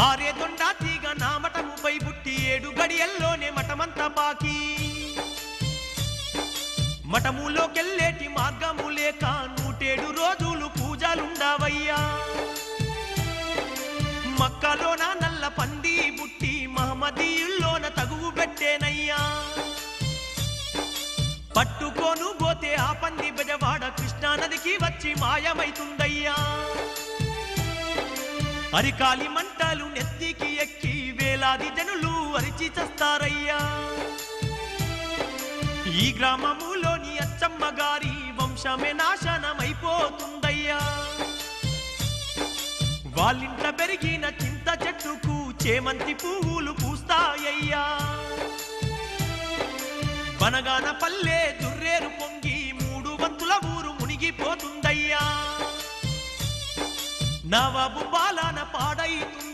ఆరే దొండా తీగ నా మఠముపై బుట్టి 7 గడియల్లోనే మఠమంతా పాకి మఠములోకెళ్ళేటి మార్గము లేక 107 రోజులు పూజలుండావయ్యా మక్కలోన నల్ల పంది బుట్టి మహమ్మదీయుల్లోన తగువు పెట్టేనయ్యా పట్టుకోను పోతే ఆ పంది బెజవాడ కృష్ణానదికి వచ్చి మాయమైతుందయ్యా అరికాలి మంటలు నెత్తికి ఎక్కి వేలాది జనులు అరిచి చస్తారయ్యా ఈ గ్రామములోని అచ్చమ్మ గారి వంశమే నాశనమైపోతుందయ్యా వాళ్ళింట పెరిగిన చింత చెట్టుకు చేమంతి పువ్వులు పూస్తాయ్యా బనగాన పల్లె దుర్రేరు పొంగి 3 వంతుల ఊరు మునిగిపోతుందయ్యా నవాబు పాలన పాడైతుంది